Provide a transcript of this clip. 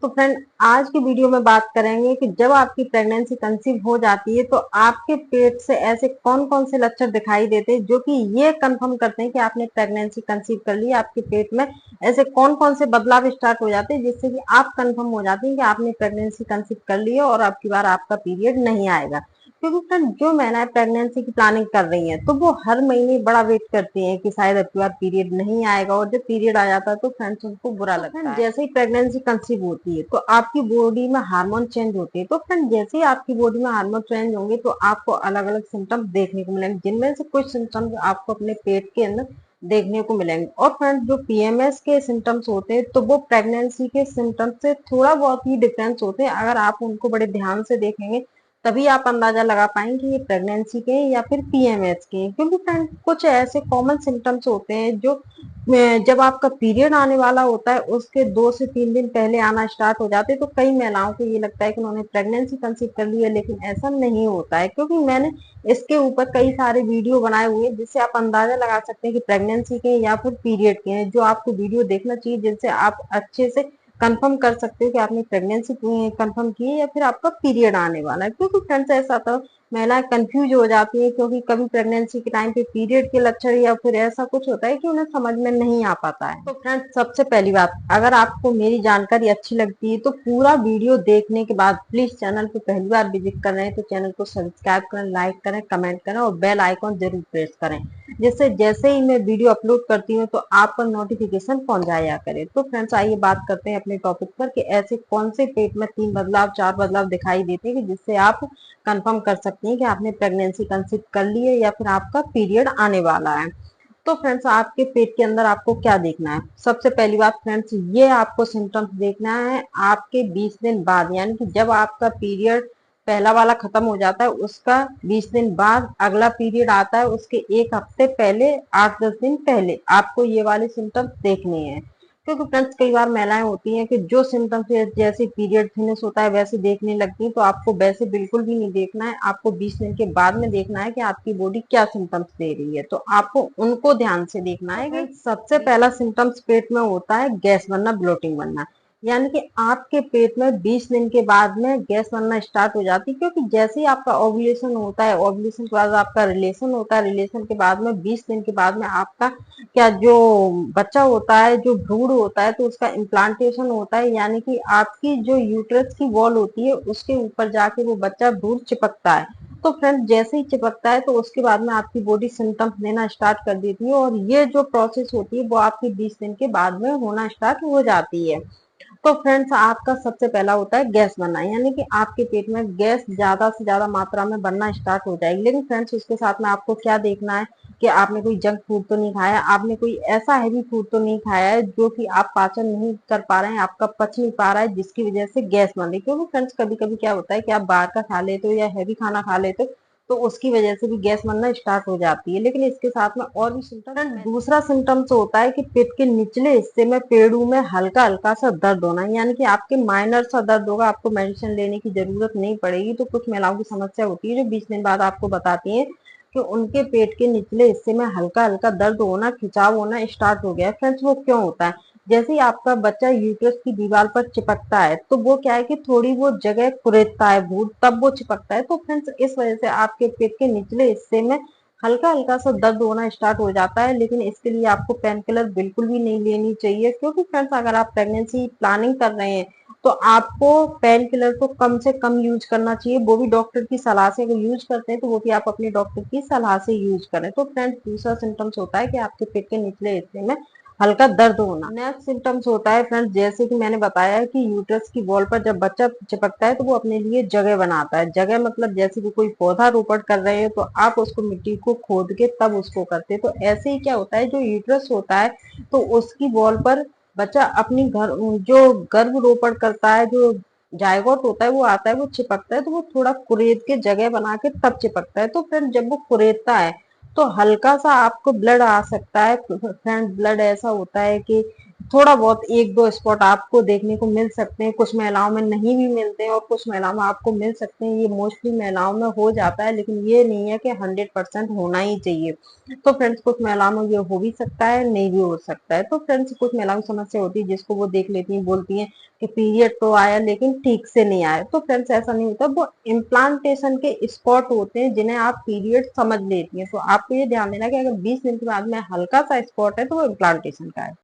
तो फ्रेंड, आज की वीडियो में बात करेंगे कि जब आपकी प्रेगनेंसी कंसीव हो जाती है तो आपके पेट से ऐसे कौन कौन से लक्षण दिखाई देते हैं जो कि ये कंफर्म करते हैं कि आपने प्रेगनेंसी कंसीव कर ली। आपके पेट में ऐसे कौन कौन से बदलाव स्टार्ट हो जाते हैं जिससे कि आप कंफर्म हो जाते हैं कि आपने प्रेगनेंसी कंसीव कर ली है और अब की बार आपका पीरियड नहीं आएगा। क्योंकि फ्रेंड, जो महिलाएं प्रेगनेंसी की प्लानिंग कर रही हैं तो वो हर महीने बड़ा वेट करती हैं कि शायद अब की बार पीरियड नहीं आएगा, और जब पीरियड आ जाता है तो फ्रेंड्स उनको बुरा लगता है। जैसे ही प्रेगनेंसी कंसीव होती है तो आपकी बॉडी में हार्मोन चेंज होते हैं। तो फ्रेंड, जैसे ही आपकी बॉडी में हार्मोन चेंज होंगे तो आपको अलग अलग सिम्टम्स देखने को मिलेंगे, जिनमें से कुछ सिम्टम्स आपको अपने पेट के अंदर देखने को मिलेंगे। और फ्रेंड, जो पीएमएस के सिम्टम्स होते हैं तो वो प्रेगनेंसी के सिम्टम्स से थोड़ा बहुत ही डिफरेंस होते हैं। अगर आप उनको बड़े ध्यान से देखेंगे तभी आप अंदाजा लगा पाएंगे ये प्रेगनेंसी के या फिर पीएमएस के। क्योंकि फ्रेंड, कुछ ऐसे कॉमन सिम्टम्स होते हैं जो जब आपका पीरियड आने वाला होता है उसके 2 से 3 दिन पहले आना स्टार्ट हो जाते हैं। तो कई महिलाओं को ये लगता है कि उन्होंने प्रेगनेंसी कंसीव कर ली है, लेकिन ऐसा नहीं होता है। क्योंकि मैंने इसके ऊपर कई सारे वीडियो बनाए हुए हैं जिससे आप अंदाजा लगा सकते हैं कि प्रेगनेंसी के या फिर पीरियड के हैं। जो आपको वीडियो देखना चाहिए जिनसे आप अच्छे से कंफर्म कर सकते हो कि आपने प्रेगनेंसी कंफर्म की है या फिर आपका पीरियड आने वाला है। क्योंकि फ्रेंड्स, ऐसा तो महिलाएं कंफ्यूज हो जाती है, क्योंकि कभी प्रेगनेंसी के टाइम पे पीरियड के लक्षण या फिर ऐसा कुछ होता है कि उन्हें समझ में नहीं आ पाता है। तो फ्रेंड्स, सबसे पहली बात, अगर आपको मेरी जानकारी अच्छी लगती है तो पूरा वीडियो देखने के बाद प्लीज चैनल पे पहली बार विजिट कर रहे हैं तो चैनल को सब्सक्राइब करें, लाइक करें, कमेंट करें और बेल आइकॉन जरूर प्रेस करें, जिससे जैसे ही मैं वीडियो अपलोड करती हूँ तो आप पर नोटिफिकेशन पहुंच जाया करे। तो फ्रेंड्स, आइए बात करते हैं अपने टॉपिक पर कि ऐसे कौन से पेट में 3 बदलाव 4 बदलाव दिखाई देते हैं कि जिससे आप कंफर्म कर सकती हैं कि आपने प्रेगनेंसी कंसीव कर ली है या फिर आपका पीरियड आने वाला है। तो फ्रेंड्स, आपके पेट के अंदर आपको क्या देखना है? सबसे पहली बात फ्रेंड्स, ये आपको सिम्टम्स देखना है आपके 20 दिन बाद, यानी कि जब आपका पीरियड पहला वाला खत्म हो जाता है उसका 20 दिन बाद अगला पीरियड आता है, उसके 1 हफ्ते पहले, 8-10 दिन पहले आपको ये वाले सिम्टम्स देखने हैं। क्योंकि फ्रेंड्स, कई बार महिलाएं होती हैं कि जो सिम्टम्स जैसे पीरियड फिनिश होता है वैसे देखने लगती हैं, तो आपको वैसे बिल्कुल भी नहीं देखना है। आपको 20 दिन के बाद में देखना है कि आपकी बॉडी क्या सिम्टम्स दे रही है, तो आपको उनको ध्यान से देखना है। कि सबसे पहला सिम्टम्स पेट में होता है गैस बनना, ब्लोटिंग बनना, यानी कि आपके पेट में 20 दिन के बाद में गैस बनना स्टार्ट हो जाती है। क्योंकि जैसे ही आपका ओव्यूलेशन होता है, ओव्यूलेशन के बाद आपका रिलेशन होता है, रिलेशन के बाद में 20 दिन के बाद में आपका क्या जो बच्चा होता है, जो भ्रूण होता है, तो उसका इम्प्लांटेशन होता है, यानी कि आपकी जो यूट्रस की वॉल होती है उसके ऊपर जाके वो बच्चा भ्रूण चिपकता है। तो फ्रेंड, जैसे ही चिपकता है तो उसके बाद में आपकी बॉडी सिम्टम्स देना स्टार्ट कर देती है, और ये जो प्रोसेस होती है वो आपकी 20 दिन के बाद में होना स्टार्ट हो जाती है। तो फ्रेंड्स, आपका सबसे पहला होता है गैस बनना, यानी कि आपके पेट में गैस ज्यादा से ज्यादा मात्रा में बनना स्टार्ट हो जाएगी। लेकिन फ्रेंड्स, उसके साथ में आपको क्या देखना है कि आपने कोई जंक फूड तो नहीं खाया, आपने कोई ऐसा हैवी फूड तो नहीं खाया है जो कि आप पाचन नहीं कर पा रहे हैं, आपका पच नहीं पा रहा है, जिसकी वजह से गैस बन रही है। क्योंकि फ्रेंड्स, कभी कभी क्या होता है कि आप बाहर का खा लेते हो या हैवी खाना खा लेते हो तो उसकी वजह से भी गैस बनना स्टार्ट हो जाती है। लेकिन इसके साथ में और भी सिम्टम, दूसरा सिम्टम्स होता है कि पेट के निचले हिस्से में, पेड़ू में हल्का हल्का सा दर्द होना, यानी कि आपके माइनर सा दर्द होगा, आपको मेडिसिन लेने की जरूरत नहीं पड़ेगी। तो कुछ महिलाओं की समस्या होती है जो 20 दिन बाद आपको बताती है कि उनके पेट के निचले हिस्से में हल्का हल्का दर्द होना, खिंचाव होना स्टार्ट हो गया है। फ्रेंड्स, वो क्यों होता है? जैसे ही आपका बच्चा यूट्रस की दीवार पर चिपकता है तो वो क्या है कि थोड़ी वो जगह कुरेदता है भूत, तब वो चिपकता है। तो फ्रेंड्स, इस वजह से आपके पेट के निचले हिस्से में हल्का हल्का सा दर्द होना स्टार्ट हो जाता है। लेकिन इसके लिए आपको पेन किलर बिल्कुल भी नहीं लेनी चाहिए। क्योंकि फ्रेंड्स, अगर आप प्रेगनेंसी प्लानिंग कर रहे हैं तो आपको पेन किलर को कम से कम यूज करना चाहिए, वो भी डॉक्टर की सलाह से। अगर यूज करते हैं तो वो भी आप अपने डॉक्टर की सलाह से यूज करें। तो फ्रेंड्स, दूसरा सिम्टम्स होता है कि आपके पेट के निचले हिस्से में हल्का दर्द होना। नेक्स्ट सिम्टम्स होता है फ्रेंड्स, जैसे कि मैंने बताया कि यूट्रस की वॉल पर जब बच्चा चिपकता है तो वो अपने लिए जगह बनाता है। जगह मतलब जैसे कि कोई पौधा रोपण कर रहे हो तो आप उसको मिट्टी को खोद के तब उसको करते हैं। तो ऐसे ही क्या होता है, जो यूट्रस होता है तो उसकी वॉल पर बच्चा अपनी जो गर्भ रोपण करता है, जो जायगोट होता है वो आता है, वो चिपकता है, तो वो थोड़ा कुरेद के जगह बना के तब चिपकता है। तो फिर जब वो कुरेदता है तो हल्का सा आपको ब्लड आ सकता है। फ्रेंड, ब्लड ऐसा होता है कि थोड़ा बहुत एक दो स्पॉट आपको देखने को मिल सकते हैं, कुछ महिलाओं में नहीं भी मिलते हैं और कुछ महिलाओं में आपको मिल सकते हैं। ये मोस्टली महिलाओं में हो जाता है, लेकिन ये नहीं है कि 100% होना ही चाहिए। तो फ्रेंड्स कुछ महिलाओं में ये हो भी सकता है, नहीं भी हो सकता है। तो फ्रेंड्स कुछ महिलाओं की समस्या होती है जिसको वो देख लेती हैं, बोलती हैं कि पीरियड तो आया लेकिन ठीक से नहीं आया। तो फ्रेंड्स ऐसा नहीं होता, वो इम्प्लांटेशन के स्पॉट होते हैं जिन्हें आप पीरियड समझ लेती हैं। तो आपको ये ध्यान देना कि अगर 20 दिन के बाद में हल्का सा स्पॉट है तो वो इम्प्लांटेशन का है।